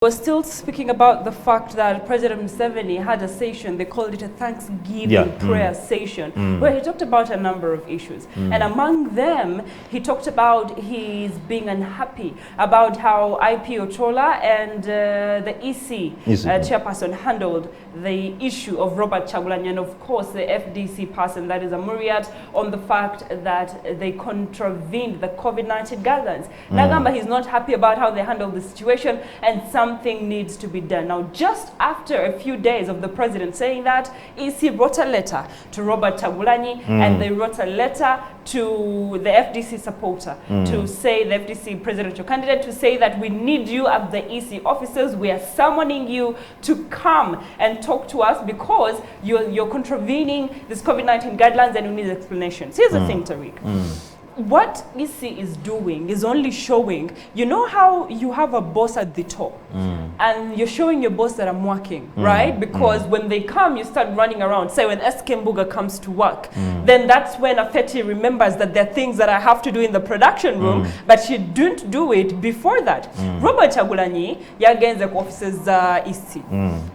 We're still speaking about the fact that President Museveni had a session, they called it a Thanksgiving prayer session, where he talked about a number of issues. And among them, he talked about his being unhappy about how IP Ochola and the EC chairperson handled the issue of Robert Chagulanyi and of course the FDC person, that is Amuriat, on the fact that they contravened the COVID-19 guidelines. Nagamba, he's not happy about how they handled the situation and something needs to be done. Now, just after a few days of the president saying that, EC wrote a letter to Robert Chagulanyi and they wrote a letter to the FDC supporter to say, the FDC presidential candidate, to say that we need you at the EC offices. We are summoning you to come and talk to us because you're contravening this COVID-19 guidelines and we need explanations. Here's the thing, Tariq. What EC is doing is only showing, you know how you have a boss at the top and you're showing your boss that I'm working, right? Because when they come, you start running around. Say when SK Mbuga comes to work, then that's when Afeti remembers that there are things that I have to do in the production room, but she didn't do it before that. Robert Chagulanyi, yagenze ku offices EC.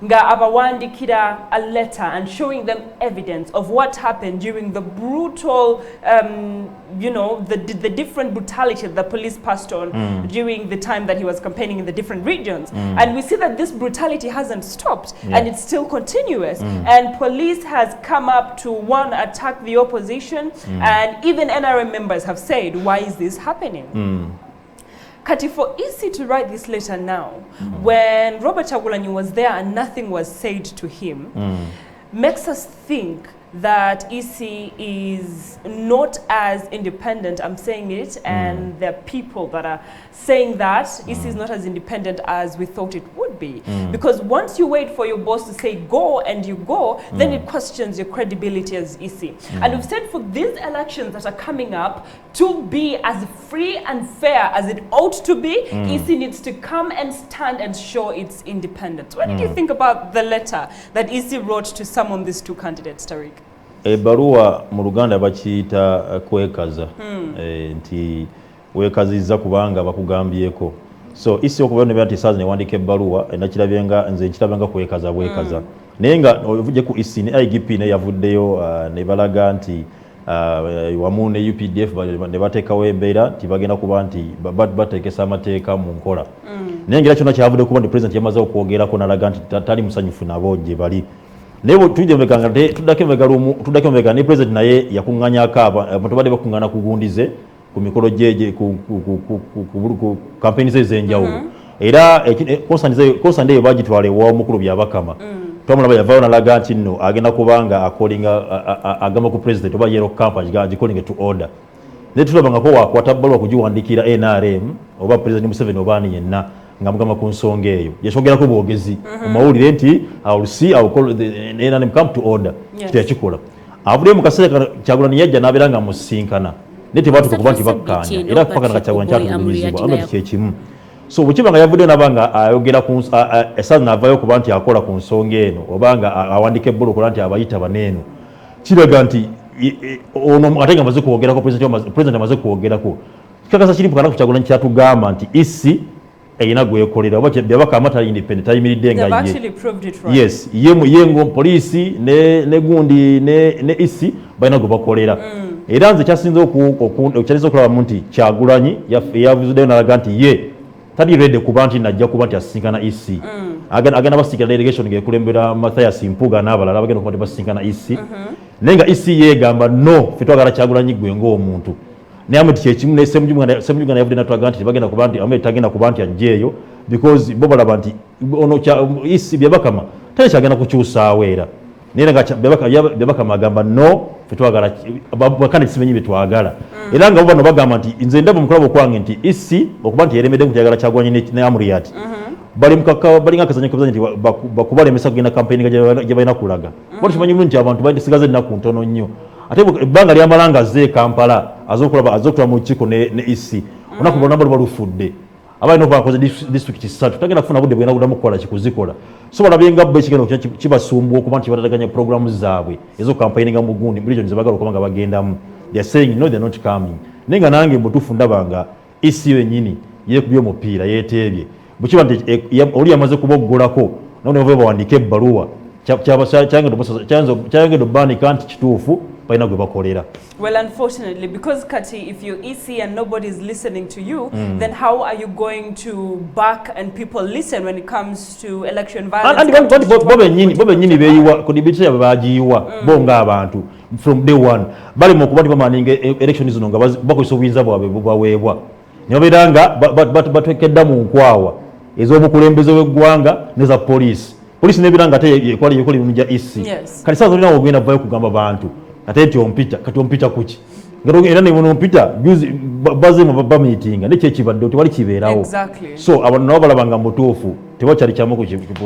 Nga abawandikira a letter and showing them evidence of what happened during the brutal, you know, the different brutality the police passed on during the time that he was campaigning in the different regions. And we see that this brutality hasn't stopped and it's still continuous. And police has come up to attack the opposition and even NRM members have said, why is this happening? Kati, for EC to write this letter now, when Robert Chagulanyi was there and nothing was said to him, makes us think that EC is not as independent, I'm saying it, and there are people that are saying that EC is not as independent as we thought it would be. Because once you wait for your boss to say go and you go, then it questions your credibility as EC. And we've said for these elections that are coming up to be as free and fair as it ought to be, EC needs to come and stand and show its independence. What did you think about the letter that EC wrote to summon these two candidates, Tariq? Ebaruwa mu Luganda bakiyita kwekaza nti wekaziza kubanga bakugambyeko. So isi okubona bya nti sazi ne wandike ebbaluwa nakirabyenga nze nkirabyenga kwekaza bwekaza. Naye nga ovuje ku isi ne IGP ne yavuddeyo ne balaga nti wamu ne UPDF ne bateekawo embeera nti bagenda kuba nti bateekesa amateeka mu nkola. Naye ngera kyonna kyavudde kuba nti president yamaze okwogerako n'alaga nti tali musanyufu nabo gye bali. Nebo tujje mekanga tudake mega ne president naye yakunganya akaba abantu bade bakungana kugundize ku mikolo jeje ku campaign zezenjawo era konsande bagitwale wa mukuru Byabakama twamula bayavayo na laga nti no agenda kubanga agamba ku president oba yero campaign agikolenge to order ne tulabanga ko wakwatabalwa kujiwandikira NRM oba president Museveni obani yenna ngamugama ku nsonga eyo yashogera ko bwogezi umawulire nti I will call the NRM come to order kitachikola avule mu kaseera Chagulanyi yajja nabiranga musinkana neti batu kuba nti bakkanya era paka na Chagulanyi kyatunyizibwa anga kyekimu so bukibanga yavudde nabanga ayogera ku esaza navayo kuba nti akola ku nsonga eno obanga awandike bulu kola nti abayita baneno kiraga nti ono atenga amaze kuwogera ko president amaze kuwogera ko kikakasa kiri paka na Chagulanyi kyatugamba nti isi eyina gwekolera oba Byabakama tali independent ayimiridde nga ye. Yes, yengo police ne gundi ne isi bayina go bakolera. Era nze kyasinze okukyaliza okulaba munti Chagulanyi yavuzde n'alaga nti ye tali ready kuba nti najja kuba nti asinkana isi. Agenda basikira delegation ngekulembera Mathias Mpuga n'abalala bagenda kuba basinkana isi. Nenga isi yegamba no fetwagala Chagulanyi gwe ng'omuntu. Naye tichechimu ne semujugana yavudde natwaga nti bagenda kuba nti amwe tagenda kuba nti ajeyo because bo balaba nti ono isi Byabakama tali kyagenda kukyusa awera naye nga Byabakama agamba no fetwagala bakandi simenyi betwagala era nga bano bagamba nti nze ndabo mukulabo kwange nti isi okuba nti yeremedde kutagala Chagulanyi ne Amuriat bali nga kazanyo kubazanyo nti bakubale emesa kugenda campaign gye balina kulaga bali kimanyi nti abantu basigaze nnaku ntono nnyo ate ebbanga lyamalanga ze Kampala azokulaba mu kiko ne isi onakubona nabo balufudde abalina okubakoze district 3 tagenda kufuna budde bwena budamu kukola kikuzikola so balabyenga bwe kigenda kibasumbuwa okuba nti bataganya programs zaabwe ezo campaigninga mu gundi regions bagala okubanga bagendamu they are saying no they are not coming nenga nange mbutufu ndabanga isi yenyini yekubye omupiira yeteebye bukiba nti oli yamaze kuboggolako none bava bawandika ebbaluwa kyangendo banika nti kituufu balina gwe bakolera. Well, unfortunately, because Kati, if you're EC and nobody is listening to you, then how are you going to back and people listen when it comes to election violence? And bobe nyini beyiwa kudibitya babajiwa bonga abantu from day one bali mukubati bamaninga election zino nga bakoso buyinza bwabwe bwawebwa nyoberanga batwekedda mu nkwawa ez'omukulembeze w'eggwanga neza police nebiranga ate yekwali munja EC kali sazo lina ogenda vayo kugamba bantu ate nti ompita kuki era ne ompita juzi bazemu bameetinga nekyo ekibadde tewali kibeerawo so abantu nabo balabanga mutuufu tewakyali kyamu ku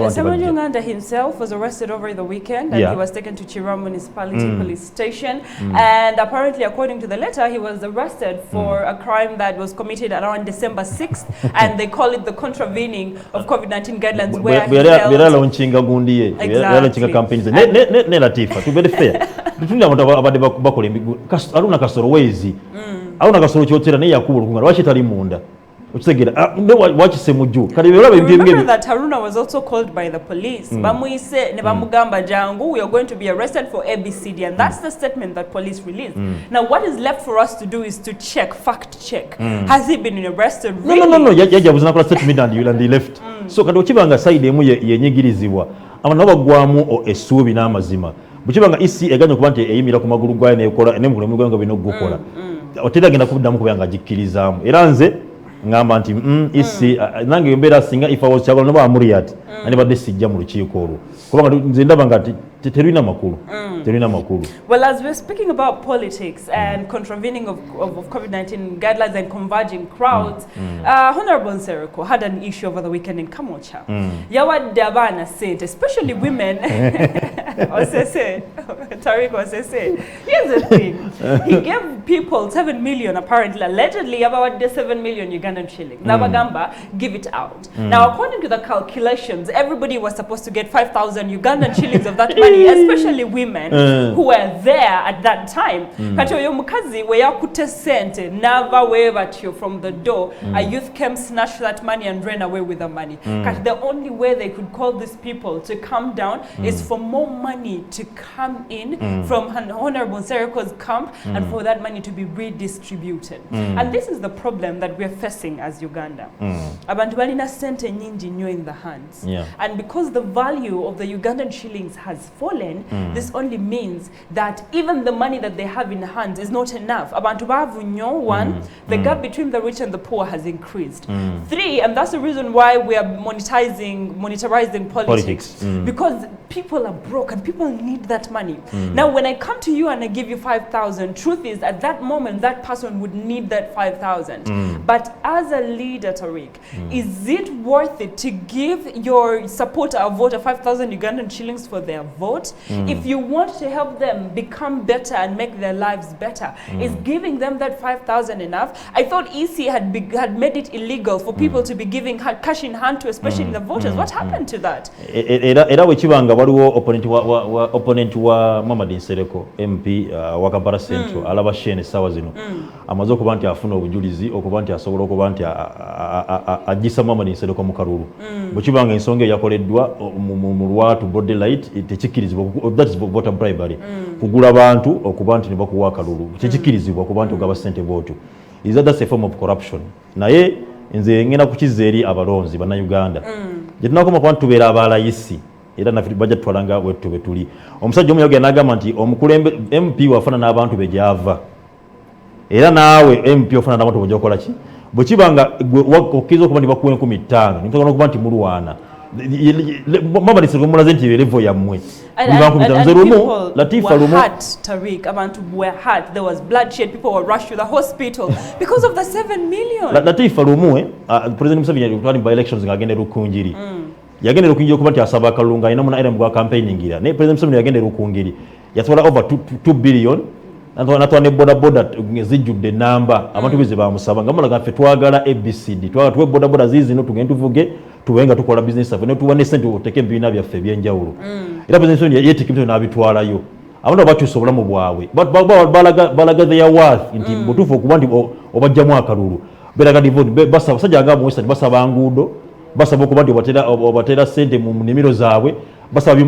Someone Uganda himself was arrested over the weekend and he was taken to Chira Municipality Police Station and apparently according to the letter he was arrested for a crime that was committed around December 6th and they call it the contravening of COVID-19 guidelines where he held launchinga gundiye launchinga campaigns ne Latifa to be fair tutunda abantu abadde bakola aluna kasoro wezi aluna kasoro kyotera ne yakubula kunga lwaki tali munda ukisegera wakise mujju kali bera remember that Haruna was also called by the police bamuyise ne bamugamba jangu we are going to be arrested for ABCD and that's the statement that police released now what is left for us to do is to fact check has he been arrested really? no yajabuzana kola statement and he left so kati okibanga side emu yenyigirizibwa abantu bagwamu esuubi n'amazima bukibanga EC eganya kuba nti eyimira ku magulu gwayo nekola nemukulu muganga bino gukola otera genda kubuddamu kubanga gikkirizamu era nze ngamba nti EC nange mbera singa if I was chabalo no amuriat ani badde sijja mu lukiiko olwo kubanga nze ndaba nga terina makulu Well, as we're speaking about politics and contravening of COVID-19 guidelines and converging crowds, Honorable Nsereko had an issue over the weekend in Kamocha. Yawadde abana sente, especially women. Tariq Osese. Here's the thing. He gave people 7 million, apparently, allegedly, about 7 million Ugandan shillings. Nabagamba, give it out. Now, according to the calculations, everybody was supposed to get 5,000 Ugandan shillings of that money, especially women who were there at that time. Kati oyo mukazi we yakute sente never wave at you from the door. A youth came, snatched that money and ran away with the money. Kati the only way they could call these people to come down is for more money to come in from Honorable Nsereko's camp and for that money to be redistributed. And this is the problem that we're facing as Uganda. Abantu balina sente nyingi nnyo in the hands. And because the value of the Ugandan shillings has fallen, this only means that even the money that they have in hand is not enough. Abantu bavu nnyo, one, the gap between the rich and the poor has increased. 3, and that's the reason why we are monetizing politics. Because people are broke and people need that money. Now, when I come to you and I give you 5,000, truth is at that moment that person would need that 5,000. But as a leader, Tariq, is it worth it to give your supporter a vote 5,000 Ugandan shillings for their vote? If you want to help them become better and make their lives better, is giving them that 5,000 enough? I thought EC had made it illegal for people to be giving cash in hand to especially the voters. What happened to that? Era wekibanga waliwo opponent wa Mamadi Nsereko MP wa Kampala Central alaba shene sawa zino amaze okuba nti afuna obujulizi okuba nti asobola okuba nti agisa Mamadi Nsereko mu kalulu bwekibanga ensonga yakoleddwa mu lwatu body light tekikirizibwa that is voter bribery kugula abantu okuba nti ne bakuwa akalulu tekikirizibwa kuba nti ogaba sente vote is that a form of corruption naye nze ngena kukiza eri abalonzi bana Uganda gye tunakoma kuba tubeera abalayisi era na budget twalanga wetu betuli omusajja omu yagenda agamba nti omukulembe MP wafana n'abantu bejava era naawe MP ofana n'abantu bojokola ki bwekibanga okkiza okuba nti bakuwa 15,000 nitogana okuba nti mulwana mama lisiko mulaze nti level yammwe and people were hurt, Tariq. Abantu were hurt. There was bloodshed. People were rushed to the hospital because of the 7 million. Latifa lumwe President Museveni yali by elections ngagende rukunjiri yagende rukunjiri kuba nti asaba kalunga ina muna era mu campaigning gira ne President Museveni yagende rukungiri yatwala over 2 billion natwane boda zijjudde namba abantu bize bamusaba ngamala gaffe twagala ABCD tuwe boda zizi no tugenda tuvuge tuwenga tukola business afa ne tuwane sente oteke mbina byaffe ebyenjawulo era President Museveni yetikimito n'abitwalayo abantu abakyusobola mu bwawe balaga their worth nti mutufu okuba nti obajjamu akalulu beraga divoti basaba sajja nga mu Western basaba nguudo basaba okuba nti obatera ssente mu nnimiro zaabwe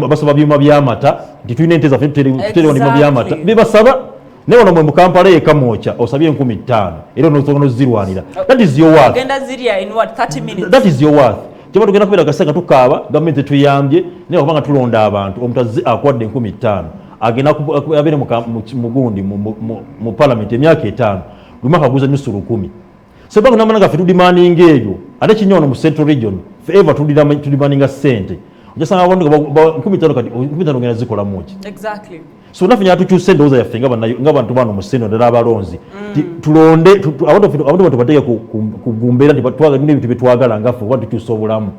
basaba byuma by'amata nti tulina ente zaffe tuterewa byuma by'amata bebasaba naye wano mu Kampala yekamwoca osabye 15,000 era onozirwanira. That is your worth. That is your worth. Kyaba tugenda kubeera kasanga tukaaba gavumenti tuyambye naye kubanga tulonda abantu omuntu akwadde 15,000 agenda abeere mugundi mu parliament emyaka 5 buli mwaka aguza nusu 10. So banga namana gaffe tudimandinga ebyo ate kinyono mu Central Region forever tudimandinga ssente ojasanga abantu 15,000 kati 15,000 ngena zikola muki. Exactly. So nafanya tukyuse endowooza yaffe ng'abantu bano mu Seno ddala abalonzi tulonde abantu batubateeke kugumbeera nti twagala ebintu byetwagala ngaffe oba tukyusa obulamu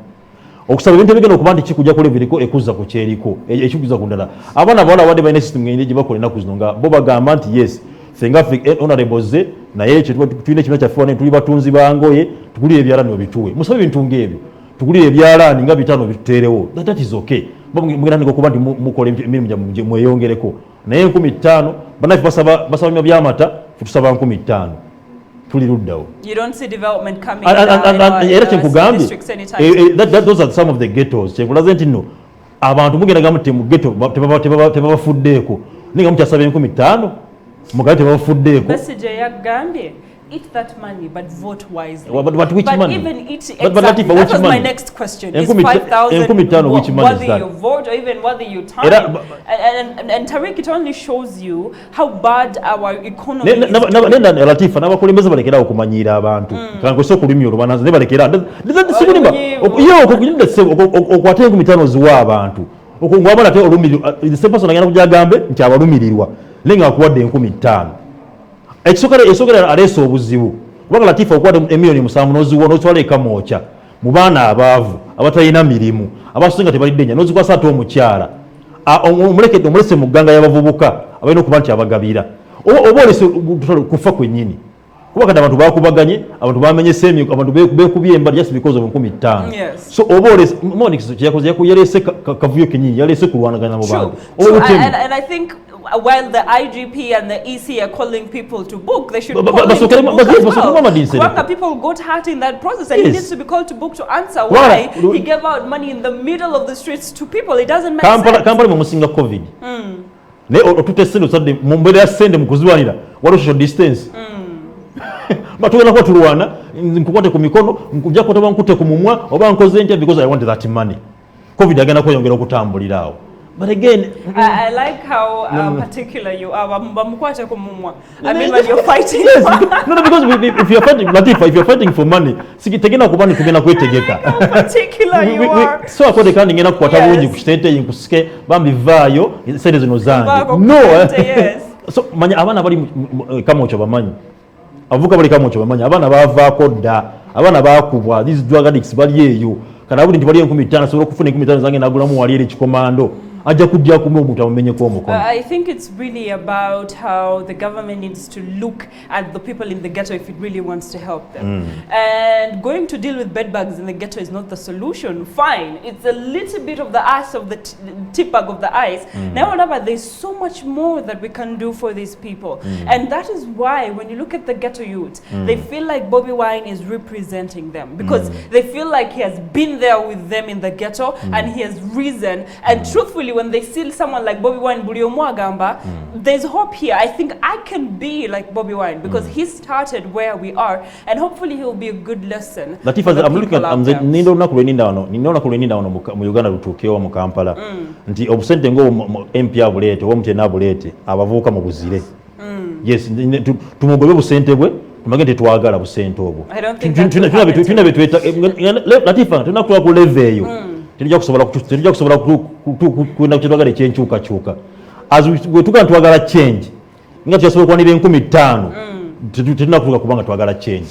okusaba ebintu ebigenda okuba nti kikujja kola ebiriko ekuzza ku kyeriko ekikuza ku ndala abaana abawala abadde balina system ngende gye bakola ennaku zino nga bo bagamba nti yes ffe ngaffe honorables naye tulina ekibiina kyaffe wano tuli batunzi bangoye tugulire ebyalaani obituwe musabe ebintu ng'ebyo tugulire ebyalaani nga 5 bituteerewo that is okay mugenda okuba nti mukola emirimu gyammwe mweyongereko naye 15,000 bannaffe basaba byuma by'amata tusaba 15,000 tuli luddawo. Era kyenkugambye those are some of the ghettos kyenkulaze nti nno abantu mugenda gamu ti mu ghetto tebabafuddeeko naye nga mukyasaba 15,000 mugabe tebabafuddeeko. Message eyagambye eat that money but vote wisely. But which money? Even eat exactly. That was my next question. Is 5,000 which money is whether that? you vote or even whether you time? And Tariq, it only shows you how bad our economy is. Latifa n'abakulembeze balekera okumanyira abantu kankwese okulimya olubananza ne balekera sikulimba okwate 15,000 ziwa abantu okungwabala te olumirirwa the same person agenda kujagambe nti abalumirirwa lenga akuwadde 15,000 ekisokera aleese obuzibu kubanga Latifa okwada emiliyoni 7 n'oziwa n'otwala ekamwoca mu baana abaavu abatalina mirimu abasinga tebalidde nya n'ozikwasa ate omukyala omulese mu gganga y'abavubuka abalina okuba nti abagabira oba olese kufa kwennyini kuba kati abantu bakubaganye abantu bamenyese abantu bekubye emba just because of 15,000. So oba olese Monix kyakoze yalese kavuyo kenyini yalese kulwanagana mu bantu. And I think while the IGP and the EC are calling people to book, they should call him to book as well. People got hurt in that process and he needs to be called to book to answer why he gave out money in the middle of the streets to people. It doesn't make sense. Kampala mumusinga COVID. Ne otutesendo sadde mumbere ya sende mukuzwanira wali social distance. Batugenda kwa tulwana nkukwate ku mikono nkujja kutaba nkute ku mumwa oba nkoze ntya because I want that money. COVID agenda kweyongera okutambulirawo. But again, I like how particular you are. I mean, when you're fighting. Yes, no, because if you're fighting, Latifa, if you're fighting for money, sikitagena kubani tugenda kwetegeka. How particular you are. So akode kandi ngena kukwata bungi kushitete yinkusike bambi vayo sente zino zange. No. Yes. So manya abana bali kamocho bamanyi. Avuka bali kamocho bamanyi. Abana bavaako dda. Abana bakubwa. These drug addicts bali eyo. Kana buli ntibali 15 so okufuna 15 zange nagulamu wali eri kikomando. I think it's really about how the government needs to look at the people in the ghetto if it really wants to help them. And going to deal with bedbugs in the ghetto is not the solution. Fine, it's a little bit of the ice of the tip bag of the ice. Now, however, there's so much more that we can do for these people. And that is why when you look at the ghetto youth, they feel like Bobi Wine is representing them because they feel like he has been there with them in the ghetto and he has risen. And truthfully, when they see someone like Bobi Wine, there's hope here. I think I can be like Bobi Wine because he started where we are, and hopefully he'll be a good lesson. Latifa, I'm looking at nindo nakuleninda ono mu Uganda lutukewa mu Kampala. Nti obusente ngo MP abulete, wo mutena abulete, abavuka mu buzire. Yes, tumugobe busente bwe, tumagende twagala busente obwo. I don't think tuna betweta Latifa, tuna kuwa ku level eyo. Tujja kusobola kwenda kutwagala ekyenkyukakyuka as we tugenda twagala change nga tuyasobola kwanira 15,000 tulina kutuuka kubanga twagala change.